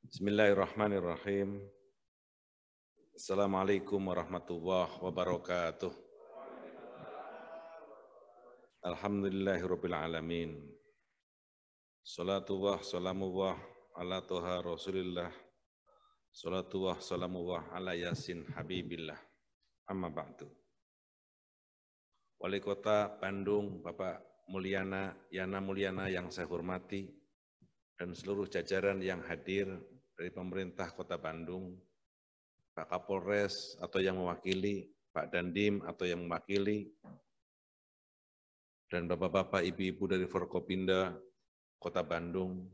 Bismillahirrahmanirrahim. Assalamualaikum warahmatullahi wabarakatuh. Alhamdulillahirabbil alamin. Salatullah salamullah ala toha Rasulillah. Salatullah salamullah ala Yasin Habibillah. Amma ba'du. Wali Kota Bandung, Bapak Yana Mulyana yang saya hormati, dan seluruh jajaran yang hadir dari pemerintah Kota Bandung, Pak Kapolres atau yang mewakili, Pak Dandim atau yang mewakili, dan bapak-bapak, ibu-ibu dari Forkopimda Kota Bandung,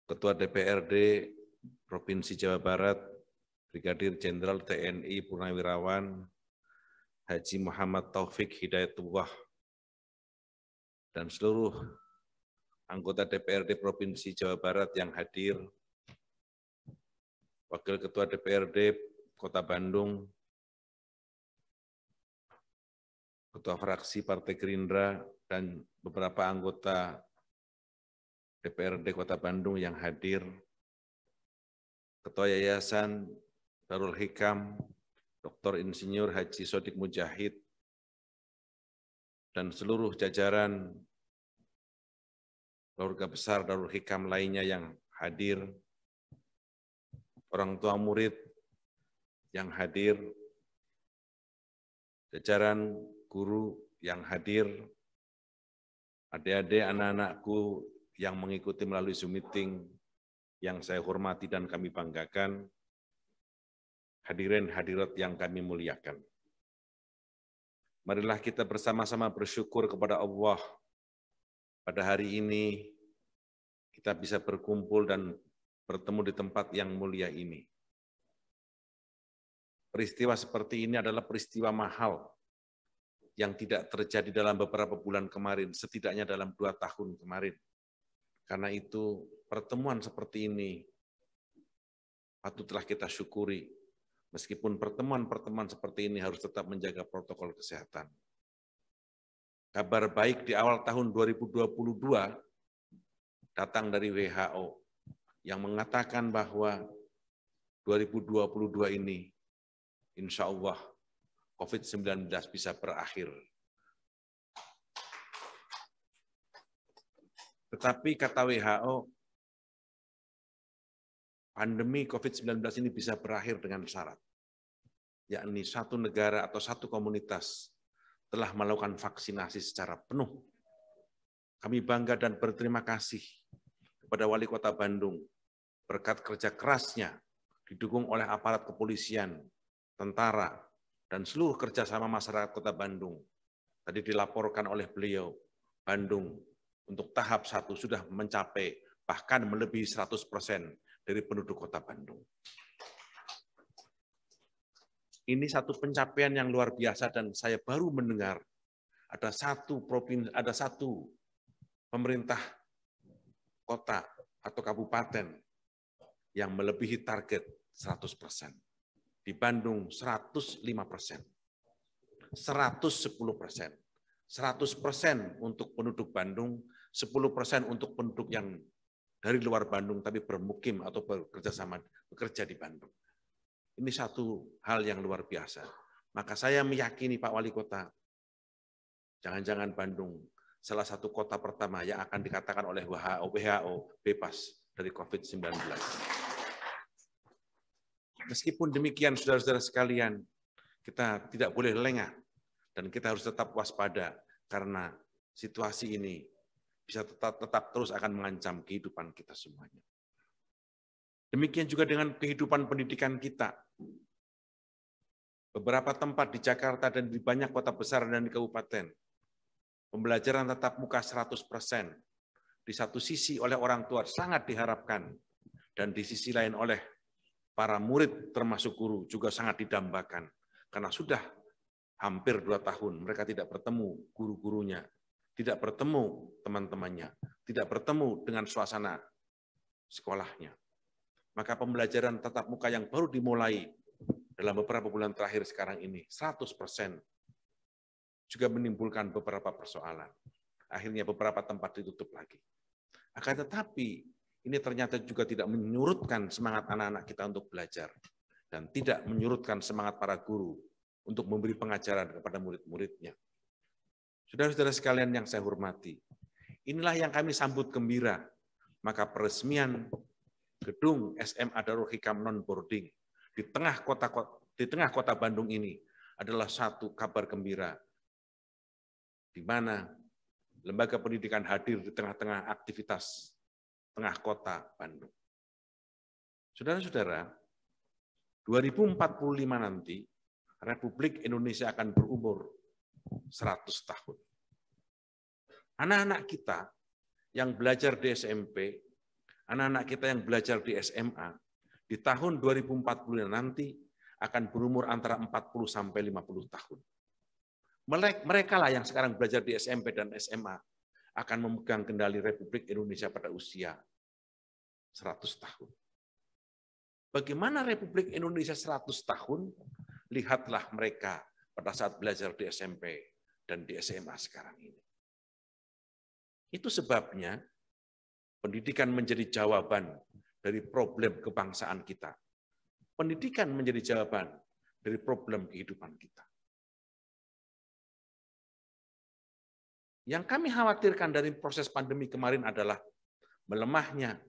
Ketua DPRD Provinsi Jawa Barat, Brigadir Jenderal TNI Purnawirawan Haji Muhammad Taufik Hidayatullah, dan seluruh anggota DPRD Provinsi Jawa Barat yang hadir, Wakil Ketua DPRD Kota Bandung, Ketua Fraksi Partai Gerindra, dan beberapa anggota DPRD Kota Bandung yang hadir, Ketua Yayasan Darul Hikam, Dr. Insinyur Haji Sodik Mujahid, dan seluruh jajaran keluarga besar Darul Hikam lainnya yang hadir, orang tua murid yang hadir, jajaran guru yang hadir, adik-adik anak-anakku yang mengikuti melalui Zoom meeting yang saya hormati dan kami banggakan, hadirin hadirat yang kami muliakan. Marilah kita bersama-sama bersyukur kepada Allah pada hari ini kita bisa berkumpul dan bertemu di tempat yang mulia ini. Peristiwa seperti ini adalah peristiwa mahal yang tidak terjadi dalam beberapa bulan kemarin, setidaknya dalam 2 tahun kemarin. Karena itu pertemuan seperti ini patutlah kita syukuri. Meskipun pertemuan-pertemuan seperti ini harus tetap menjaga protokol kesehatan. Kabar baik di awal tahun 2022 datang dari WHO yang mengatakan bahwa 2022 ini insya Allah COVID-19 bisa berakhir. Tetapi kata WHO, pandemi COVID-19 ini bisa berakhir dengan syarat, yakni satu negara atau satu komunitas telah melakukan vaksinasi secara penuh. Kami bangga dan berterima kasih kepada Wali Kota Bandung, berkat kerja kerasnya, didukung oleh aparat kepolisian, tentara, dan seluruh kerjasama masyarakat Kota Bandung. Tadi dilaporkan oleh beliau, Bandung untuk tahap 1 sudah mencapai bahkan melebihi 100% dari penduduk Kota Bandung. Ini satu pencapaian yang luar biasa dan saya baru mendengar ada satu pemerintah kota atau kabupaten yang melebihi target 100%. Di Bandung 105%, 110%, 100% untuk penduduk Bandung, 10% untuk penduduk yang dari luar Bandung tapi bermukim atau bekerja di Bandung. Ini satu hal yang luar biasa. Maka saya meyakini Pak Wali Kota, jangan-jangan Bandung salah satu kota pertama yang akan dikatakan oleh WHO bebas dari COVID-19. Meskipun demikian, saudara-saudara sekalian, kita tidak boleh lengah dan kita harus tetap waspada karena situasi ini bisa tetap terus akan mengancam kehidupan kita semuanya. Demikian juga dengan kehidupan pendidikan kita. Beberapa tempat di Jakarta dan di banyak kota besar dan di kabupaten, pembelajaran tatap muka 100%. Di satu sisi oleh orang tua sangat diharapkan, dan di sisi lain oleh para murid termasuk guru juga sangat didambakan. Karena sudah hampir 2 tahun mereka tidak bertemu guru-gurunya, tidak bertemu teman-temannya, tidak bertemu dengan suasana sekolahnya. Maka pembelajaran tatap muka yang baru dimulai dalam beberapa bulan terakhir sekarang ini 100% juga menimbulkan beberapa persoalan. Akhirnya beberapa tempat ditutup lagi. Akan tetapi, ini ternyata juga tidak menyurutkan semangat anak-anak kita untuk belajar. Dan tidak menyurutkan semangat para guru untuk memberi pengajaran kepada murid-muridnya. Saudara-saudara sekalian yang saya hormati, inilah yang kami sambut gembira. Maka peresmian gedung SMA Darul Hikam non-boarding di tengah kota Bandung ini adalah satu kabar gembira, di mana lembaga pendidikan hadir di tengah-tengah aktivitas tengah kota Bandung. Saudara-saudara, 2045 nanti, Republik Indonesia akan berumur 100 tahun. Anak-anak kita yang belajar di SMP, anak-anak kita yang belajar di SMA, di tahun 2040 nanti akan berumur antara 40 sampai 50 tahun. Mereka lah yang sekarang belajar di SMP dan SMA akan memegang kendali Republik Indonesia pada usia 100 tahun. Bagaimana Republik Indonesia 100 tahun? Lihatlah mereka pada saat belajar di SMP dan di SMA sekarang ini. Itu sebabnya pendidikan menjadi jawaban dari problem kebangsaan kita. Pendidikan menjadi jawaban dari problem kehidupan kita. Yang kami khawatirkan dari proses pandemi kemarin adalah melemahnya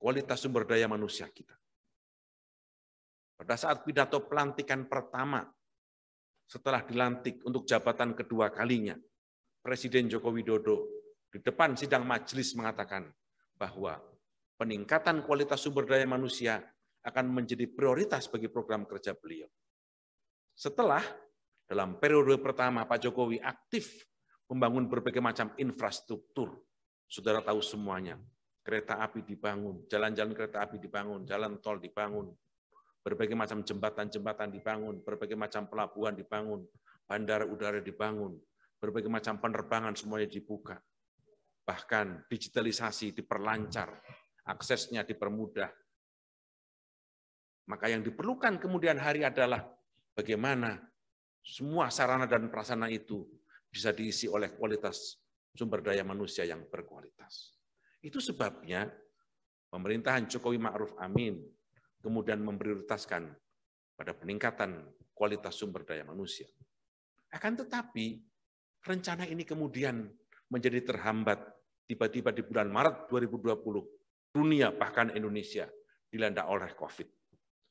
kualitas sumber daya manusia kita. Pada saat pidato pelantikan pertama, setelah dilantik untuk jabatan kedua kalinya, Presiden Joko Widodo di depan sidang majelis mengatakan bahwa peningkatan kualitas sumber daya manusia akan menjadi prioritas bagi program kerja beliau. Setelah dalam periode pertama Pak Jokowi aktif membangun berbagai macam infrastruktur, saudara tahu semuanya, kereta api dibangun, jalan-jalan kereta api dibangun, jalan tol dibangun, berbagai macam jembatan-jembatan dibangun, berbagai macam pelabuhan dibangun, bandara udara dibangun, berbagai macam penerbangan semuanya dibuka. Bahkan digitalisasi diperlancar, aksesnya dipermudah. Maka yang diperlukan kemudian hari adalah bagaimana semua sarana dan prasarana itu bisa diisi oleh kualitas sumber daya manusia yang berkualitas. Itu sebabnya pemerintahan Jokowi Ma'ruf Amin kemudian memprioritaskan pada peningkatan kualitas sumber daya manusia. Akan tetapi, rencana ini kemudian menjadi terhambat tiba-tiba di bulan Maret 2020, dunia bahkan Indonesia dilanda oleh COVID.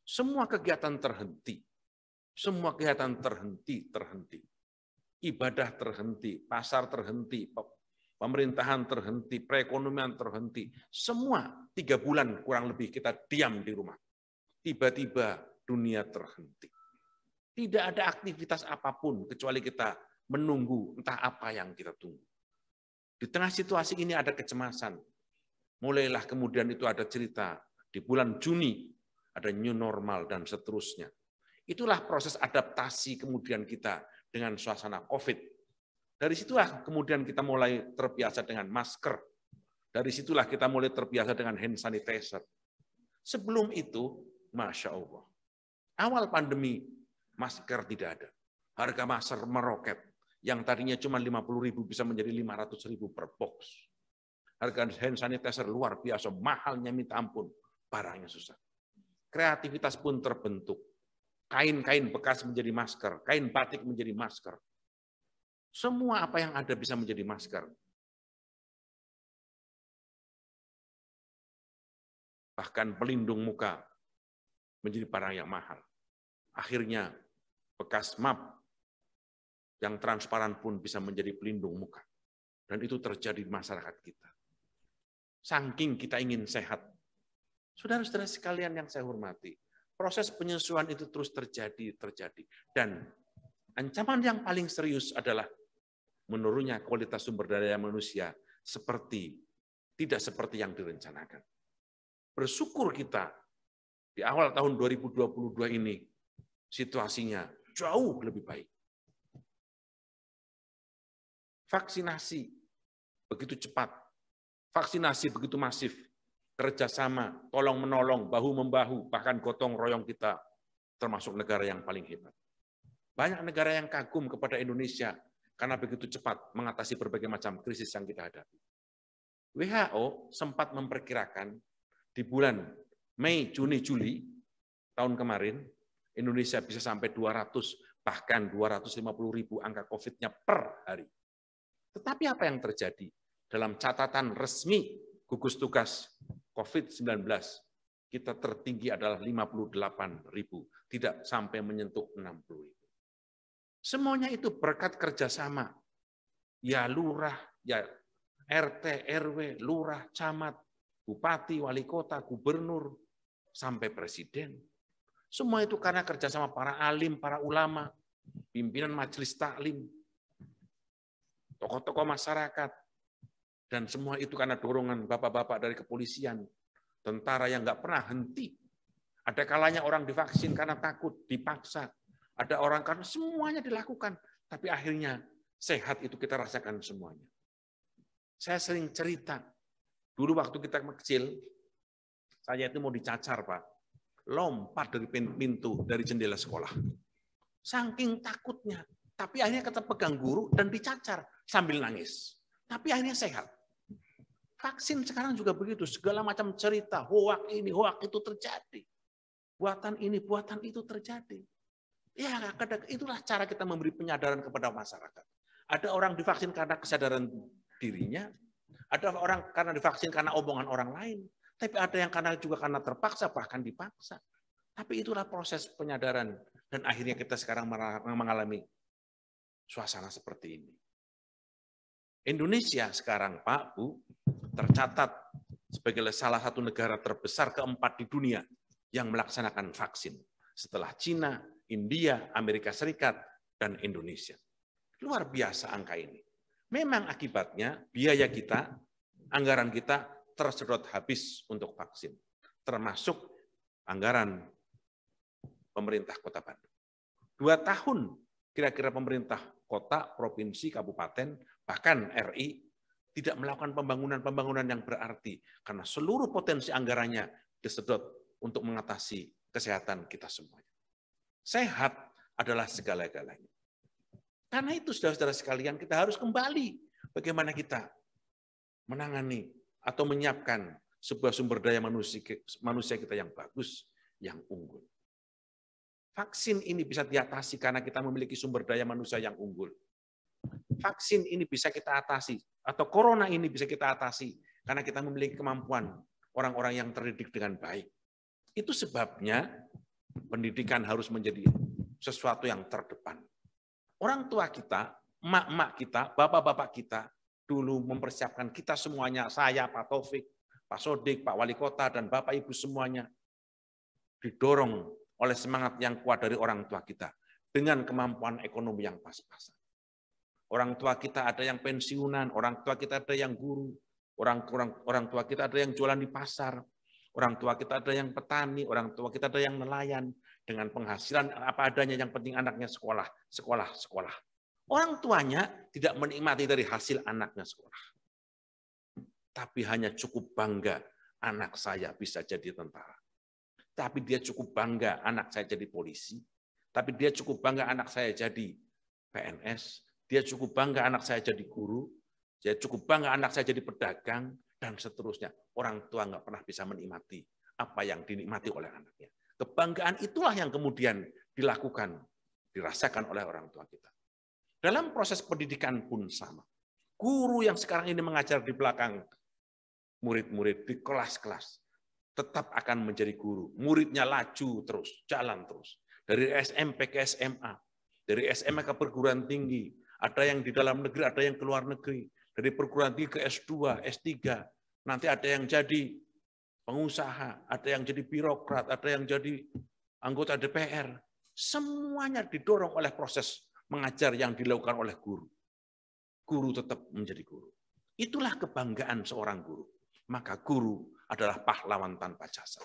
Semua kegiatan terhenti. Semua kegiatan terhenti. Ibadah terhenti, pasar terhenti, pemerintahan terhenti, perekonomian terhenti. Semua 3 bulan kurang lebih kita diam di rumah. Tiba-tiba dunia terhenti. Tidak ada aktivitas apapun kecuali kita menunggu entah apa yang kita tunggu. Di tengah situasi ini ada kecemasan. Mulailah kemudian itu ada cerita di bulan Juni ada new normal dan seterusnya. Itulah proses adaptasi kemudian kita dengan suasana COVID. Dari situlah kemudian kita mulai terbiasa dengan masker. Dari situlah kita mulai terbiasa dengan hand sanitizer. Sebelum itu, Masya Allah. Awal pandemi, masker tidak ada. Harga masker meroket. Yang tadinya cuma 50.000 bisa menjadi 500.000 per box. Harga hand sanitizer luar biasa, mahalnya minta ampun. Barangnya susah. Kreativitas pun terbentuk. Kain-kain bekas menjadi masker, kain batik menjadi masker. Semua apa yang ada bisa menjadi masker. Bahkan pelindung muka menjadi barang yang mahal. Akhirnya bekas map yang transparan pun bisa menjadi pelindung muka. Dan itu terjadi di masyarakat kita. Saking kita ingin sehat. Saudara-saudara sekalian yang saya hormati, proses penyesuaian itu terus terjadi. Dan ancaman yang paling serius adalah menurunnya kualitas sumber daya manusia tidak seperti yang direncanakan. Bersyukur kita di awal tahun 2022 ini situasinya jauh lebih baik. Vaksinasi begitu cepat, vaksinasi begitu masif, kerjasama, tolong-menolong, bahu-membahu, bahkan gotong royong kita termasuk negara yang paling hebat. Banyak negara yang kagum kepada Indonesia karena begitu cepat mengatasi berbagai macam krisis yang kita hadapi. WHO sempat memperkirakan di bulan Mei, Juni, Juli tahun kemarin, Indonesia bisa sampai 200, bahkan 250.000 angka COVID-nya per hari. Tetapi apa yang terjadi? Dalam catatan resmi gugus tugas COVID-19, kita tertinggi adalah 58.000, tidak sampai menyentuh 60.000. Semuanya itu berkat kerjasama. Ya lurah, ya RT, RW, lurah, camat, bupati, wali kota, gubernur, sampai presiden. Semua itu karena kerjasama para alim, para ulama, pimpinan majelis taklim, tokoh-tokoh masyarakat, dan semua itu karena dorongan bapak-bapak dari kepolisian, tentara yang nggak pernah henti. Ada kalanya orang divaksin karena takut, dipaksa. Ada orang karena semuanya dilakukan, tapi akhirnya sehat itu kita rasakan semuanya. Saya sering cerita, dulu waktu kita kecil, saya itu mau dicacar, Pak. Lompat dari pintu, dari jendela sekolah. Saking takutnya. Tapi akhirnya kita pegang guru dan dicacar sambil nangis. Tapi akhirnya sehat. Vaksin sekarang juga begitu. Segala macam cerita, hoak ini, hoak itu terjadi. Buatan ini, buatan itu terjadi. Ya, itulah cara kita memberi penyadaran kepada masyarakat. Ada orang divaksin karena kesadaran dirinya, ada orang karena divaksin karena omongan orang lain, tapi ada yang juga karena terpaksa, bahkan dipaksa. Tapi itulah proses penyadaran, dan akhirnya kita sekarang mengalami suasana seperti ini. Indonesia sekarang, Pak, Bu, tercatat sebagai salah satu negara terbesar keempat di dunia yang melaksanakan vaksin, setelah Cina, India, Amerika Serikat, dan Indonesia. Luar biasa angka ini. Memang akibatnya biaya kita, anggaran kita tersedot habis untuk vaksin, termasuk anggaran pemerintah Kota Bandung. 2 tahun kira-kira pemerintah kota, provinsi, kabupaten, bahkan RI tidak melakukan pembangunan-pembangunan yang berarti karena seluruh potensi anggarannya disedot untuk mengatasi kesehatan kita semuanya. Sehat adalah segala-galanya. Karena itu, saudara-saudara sekalian, kita harus kembali bagaimana kita menangani atau menyiapkan sebuah sumber daya manusia kita yang bagus, yang unggul. Vaksin ini bisa diatasi karena kita memiliki sumber daya manusia yang unggul. Vaksin ini bisa kita atasi, atau corona ini bisa kita atasi karena kita memiliki kemampuan orang-orang yang terdidik dengan baik. Itu sebabnya pendidikan harus menjadi sesuatu yang terdepan. Orang tua kita, emak-emak kita, bapak-bapak kita, dulu mempersiapkan kita semuanya, saya, Pak Taufik, Pak Sodik, Pak Wali Kota, dan Bapak Ibu semuanya, didorong oleh semangat yang kuat dari orang tua kita, dengan kemampuan ekonomi yang pas-pasan. Orang tua kita ada yang pensiunan, orang tua kita ada yang guru, orang tua kita ada yang jualan di pasar, orang tua kita ada yang petani, orang tua kita ada yang nelayan, dengan penghasilan apa adanya, yang penting anaknya sekolah. Orang tuanya tidak menikmati dari hasil anaknya sekolah. Tapi hanya cukup bangga anak saya bisa jadi tentara. Tapi dia cukup bangga anak saya jadi polisi. Tapi dia cukup bangga anak saya jadi PNS. Dia cukup bangga anak saya jadi guru. Dia cukup bangga anak saya jadi pedagang, dan seterusnya. Orang tua nggak pernah bisa menikmati apa yang dinikmati oleh anaknya. Kebanggaan itulah yang kemudian dilakukan, dirasakan oleh orang tua kita. Dalam proses pendidikan pun sama. Guru yang sekarang ini mengajar di belakang murid-murid di kelas-kelas tetap akan menjadi guru. Muridnya laju terus, jalan terus. Dari SMP ke SMA, dari SMA ke perguruan tinggi, ada yang di dalam negeri, ada yang ke luar negeri. Dari perguruan tinggi ke S2, S3, nanti ada yang jadi pengusaha, ada yang jadi birokrat, ada yang jadi anggota DPR. Semuanya didorong oleh proses mengajar yang dilakukan oleh guru. Guru tetap menjadi guru. Itulah kebanggaan seorang guru. Maka guru adalah pahlawan tanpa jasa.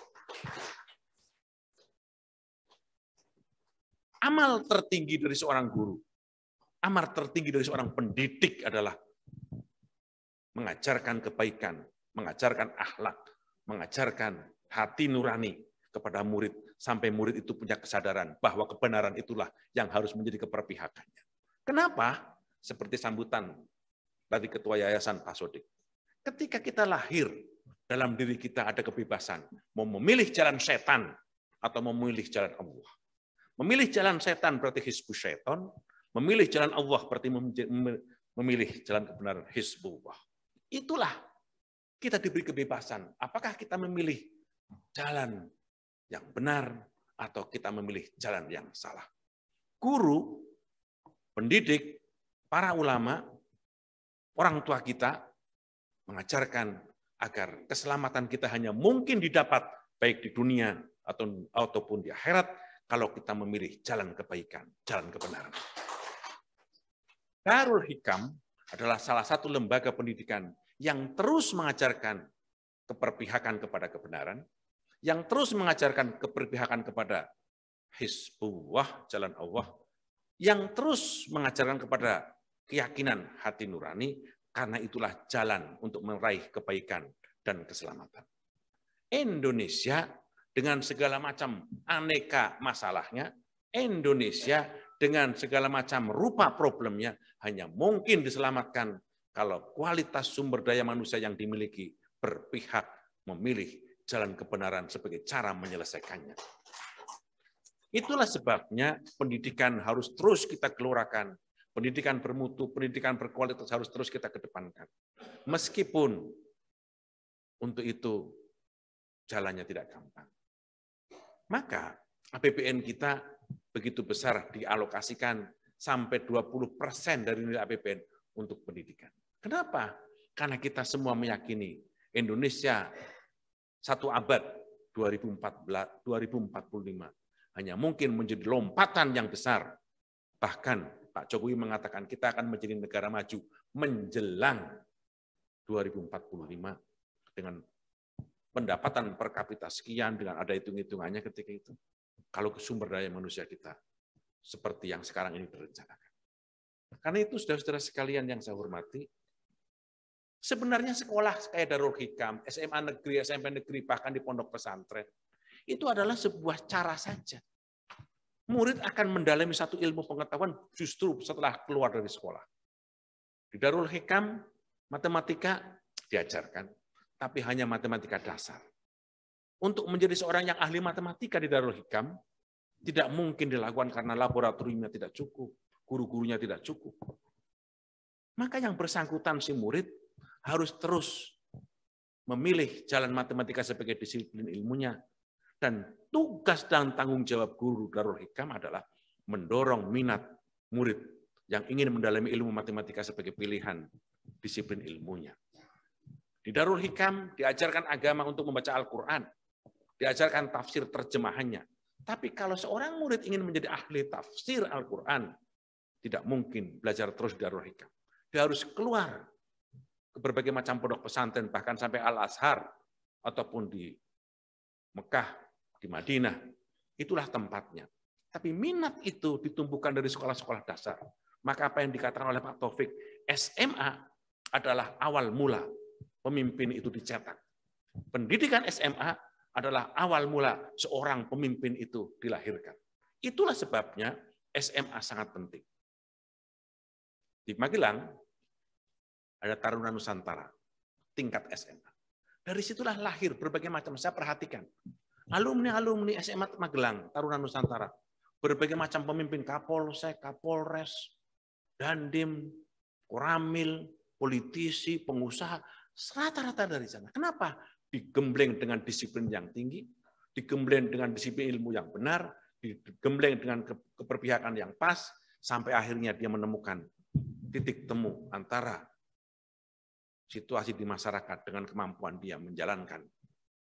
Amal tertinggi dari seorang guru, amal tertinggi dari seorang pendidik adalah mengajarkan kebaikan, mengajarkan akhlak, mengajarkan hati nurani kepada murid, sampai murid itu punya kesadaran bahwa kebenaran itulah yang harus menjadi keberpihakannya. Kenapa? Seperti sambutan dari Ketua Yayasan Pak Sodik. Ketika kita lahir, dalam diri kita ada kebebasan. Mau memilih jalan setan atau memilih jalan Allah. Memilih jalan setan berarti hizbus syaitan. Memilih jalan Allah berarti memilih jalan kebenaran hizbullah. Itulah kita diberi kebebasan. Apakah kita memilih jalan yang benar atau kita memilih jalan yang salah. Guru, pendidik, para ulama, orang tua kita mengajarkan agar keselamatan kita hanya mungkin didapat baik di dunia ataupun di akhirat kalau kita memilih jalan kebaikan, jalan kebenaran. Darul Hikam adalah salah satu lembaga pendidikan yang terus mengajarkan keberpihakan kepada kebenaran, yang terus mengajarkan keberpihakan kepada hizbullah, jalan Allah, yang terus mengajarkan kepada keyakinan hati nurani, karena itulah jalan untuk meraih kebaikan dan keselamatan. Indonesia dengan segala macam aneka masalahnya, Indonesia dengan segala macam rupa problemnya hanya mungkin diselamatkan kalau kualitas sumber daya manusia yang dimiliki berpihak memilih jalan kebenaran sebagai cara menyelesaikannya. Itulah sebabnya pendidikan harus terus kita gelurakan. Pendidikan bermutu, pendidikan berkualitas harus terus kita kedepankan. Meskipun untuk itu jalannya tidak gampang. Maka APBN kita begitu besar dialokasikan sampai 20% dari nilai APBN untuk pendidikan. Kenapa? Karena kita semua meyakini Indonesia satu abad 2045 hanya mungkin menjadi lompatan yang besar. Bahkan Pak Jokowi mengatakan kita akan menjadi negara maju menjelang 2045 dengan pendapatan per kapita sekian, dengan ada hitung-hitungannya ketika itu. Kalau sumber daya manusia kita seperti yang sekarang ini direncanakan. Karena itu saudara-saudara sekalian yang saya hormati, sebenarnya sekolah kayak Darul Hikam, SMA negeri, SMP negeri, bahkan di pondok pesantren, itu adalah sebuah cara saja. Murid akan mendalami satu ilmu pengetahuan justru setelah keluar dari sekolah. Di Darul Hikam, matematika diajarkan, tapi hanya matematika dasar. Untuk menjadi seorang yang ahli matematika di Darul Hikam, tidak mungkin dilakukan karena laboratoriumnya tidak cukup, guru-gurunya tidak cukup. Maka yang bersangkutan si murid harus terus memilih jalan matematika sebagai disiplin ilmunya, dan tugas dan tanggung jawab guru Darul Hikam adalah mendorong minat murid yang ingin mendalami ilmu matematika sebagai pilihan disiplin ilmunya. Di Darul Hikam diajarkan agama untuk membaca Al-Quran, diajarkan tafsir terjemahannya. Tapi kalau seorang murid ingin menjadi ahli tafsir Al-Quran, tidak mungkin belajar terus di Darul Hikam. Dia harus keluar ke berbagai macam pondok pesantren, bahkan sampai Al-Azhar, ataupun di Mekah, di Madinah, itulah tempatnya. Tapi minat itu ditumbuhkan dari sekolah-sekolah dasar. Maka apa yang dikatakan oleh Pak Taufik, SMA adalah awal mula pemimpin itu dicetak. Pendidikan SMA adalah awal mula seorang pemimpin itu dilahirkan. Itulah sebabnya SMA sangat penting. Di Magelang ada Taruna Nusantara, tingkat SMA. Dari situlah lahir berbagai macam, saya perhatikan. Alumni-alumni SMA Magelang, Taruna Nusantara, berbagai macam pemimpin, Kapolsek, Kapolres, Dandim, Koramil, politisi, pengusaha, rata-rata dari sana. Kenapa? Digembleng dengan disiplin yang tinggi, digembleng dengan disiplin ilmu yang benar, digembleng dengan keberpihakan yang pas, sampai akhirnya dia menemukan titik temu antara situasi di masyarakat dengan kemampuan dia menjalankan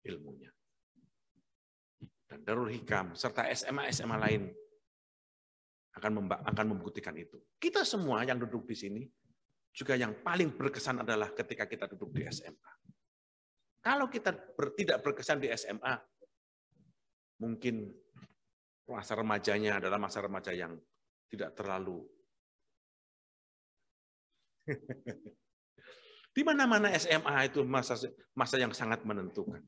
ilmunya. Dan Darul Hikam serta SMA-SMA lain akan membuktikan itu. Kita semua yang duduk di sini juga yang paling berkesan adalah ketika kita duduk di SMA. Kalau kita tidak berkesan di SMA, mungkin masa remajanya adalah masa remaja yang tidak terlalu di mana-mana SMA itu masa yang sangat menentukan.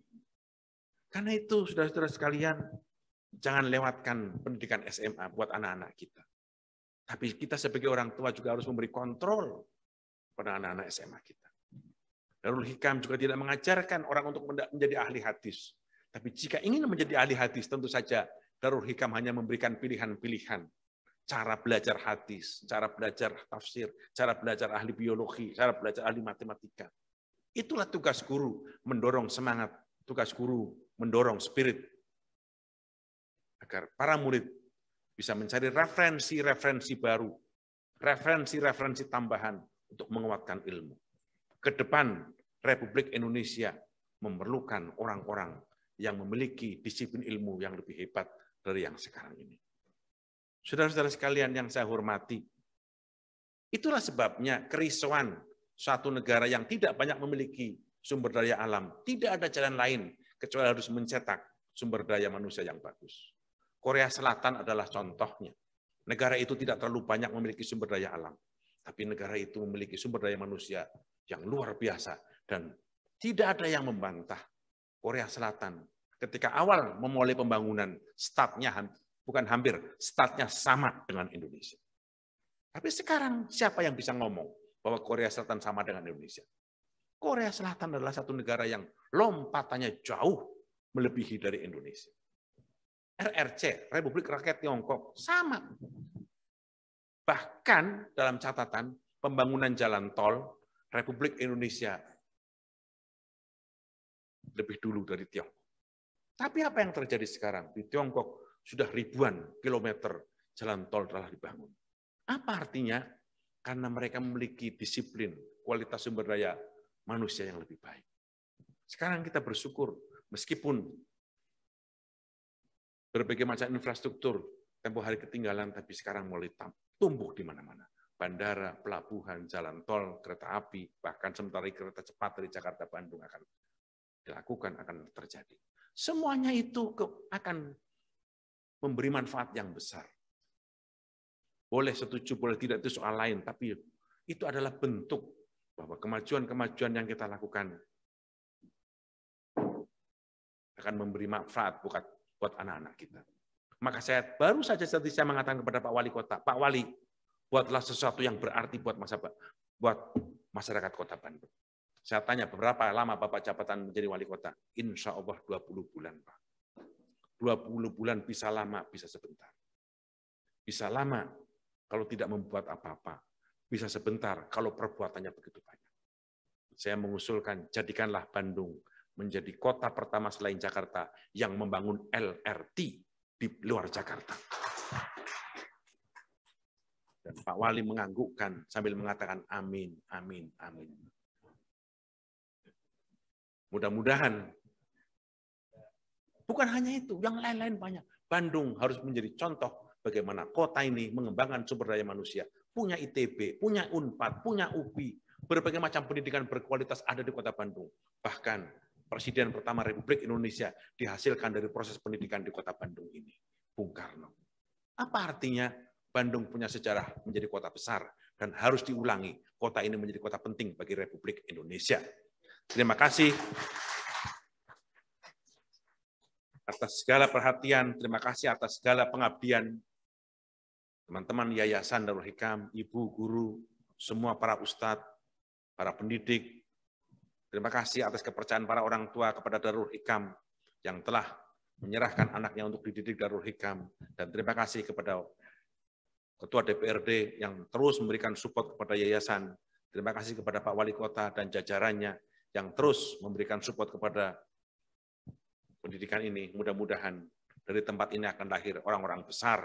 Karena itu, saudara-saudara sekalian, jangan lewatkan pendidikan SMA buat anak-anak kita. Tapi kita sebagai orang tua juga harus memberi kontrol pada anak-anak SMA kita. Darul Hikam juga tidak mengajarkan orang untuk menjadi ahli hadis. Tapi jika ingin menjadi ahli hadis, tentu saja Darul Hikam hanya memberikan pilihan-pilihan. Cara belajar hadis, cara belajar tafsir, cara belajar ahli biologi, cara belajar ahli matematika. Itulah tugas guru, mendorong semangat. Tugas guru mendorong spirit. Agar para murid bisa mencari referensi-referensi baru, referensi-referensi tambahan untuk menguatkan ilmu. Ke depan, Republik Indonesia memerlukan orang-orang yang memiliki disiplin ilmu yang lebih hebat dari yang sekarang ini. Saudara-saudara sekalian yang saya hormati, itulah sebabnya kerisauan suatu negara yang tidak banyak memiliki sumber daya alam, tidak ada jalan lain kecuali harus mencetak sumber daya manusia yang bagus. Korea Selatan adalah contohnya. Negara itu tidak terlalu banyak memiliki sumber daya alam, tapi negara itu memiliki sumber daya manusia yang luar biasa dan tidak ada yang membantah. Korea Selatan ketika awal memulai pembangunan, startnya sama dengan Indonesia. Tapi sekarang siapa yang bisa ngomong bahwa Korea Selatan sama dengan Indonesia? Korea Selatan adalah satu negara yang lompatannya jauh melebihi dari Indonesia. RRC, Republik Rakyat Tiongkok, sama. Bahkan dalam catatan pembangunan jalan tol, Republik Indonesia lebih dulu dari Tiongkok. Tapi apa yang terjadi sekarang? Di Tiongkok sudah ribuan kilometer jalan tol telah dibangun. Apa artinya? Karena mereka memiliki disiplin, kualitas sumber daya manusia yang lebih baik. Sekarang kita bersyukur, meskipun berbagai macam infrastruktur tempo hari ketinggalan, tapi sekarang mulai tumbuh di mana-mana. Bandara, pelabuhan, jalan tol, kereta api, bahkan sementara kereta cepat dari Jakarta Bandung akan dilakukan, akan terjadi. Semuanya itu akan memberi manfaat yang besar. Boleh setuju, boleh tidak, itu soal lain, tapi itu adalah bentuk bahwa kemajuan-kemajuan yang kita lakukan akan memberi manfaat buat anak-anak kita. Maka saya baru saja tadi saya mengatakan kepada Pak Wali Kota, Pak Wali, buatlah sesuatu yang berarti buat masyarakat Kota Bandung. Saya tanya, berapa lama Bapak jabatan menjadi Wali Kota? Insya Allah 20 bulan, Pak. 20 bulan bisa lama, bisa sebentar. Bisa lama kalau tidak membuat apa-apa. Bisa sebentar kalau perbuatannya begitu banyak. Saya mengusulkan, jadikanlah Bandung menjadi kota pertama selain Jakarta yang membangun LRT di luar Jakarta. Dan Pak Wali menganggukkan sambil mengatakan amin, amin, amin. Mudah-mudahan, bukan hanya itu, yang lain-lain banyak. Bandung harus menjadi contoh bagaimana kota ini mengembangkan sumber daya manusia. Punya ITB, punya UNPAD, punya UPI, berbagai macam pendidikan berkualitas ada di Kota Bandung. Bahkan Presiden pertama Republik Indonesia dihasilkan dari proses pendidikan di Kota Bandung ini, Bung Karno. Apa artinya? Bandung punya sejarah menjadi kota besar dan harus diulangi. Kota ini menjadi kota penting bagi Republik Indonesia. Terima kasih atas segala perhatian, terima kasih atas segala pengabdian teman-teman Yayasan Darul Hikam, ibu, guru, semua para ustadz, para pendidik. Terima kasih atas kepercayaan para orang tua kepada Darul Hikam yang telah menyerahkan anaknya untuk dididik Darul Hikam. Dan terima kasih kepada Ketua DPRD yang terus memberikan support kepada yayasan. Terima kasih kepada Pak Wali Kota dan jajarannya yang terus memberikan support kepada pendidikan ini. Mudah-mudahan dari tempat ini akan lahir orang-orang besar.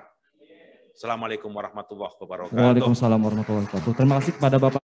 Assalamualaikum warahmatullahi wabarakatuh. Waalaikumsalam warahmatullahi wabarakatuh. Terima kasih kepada Bapak.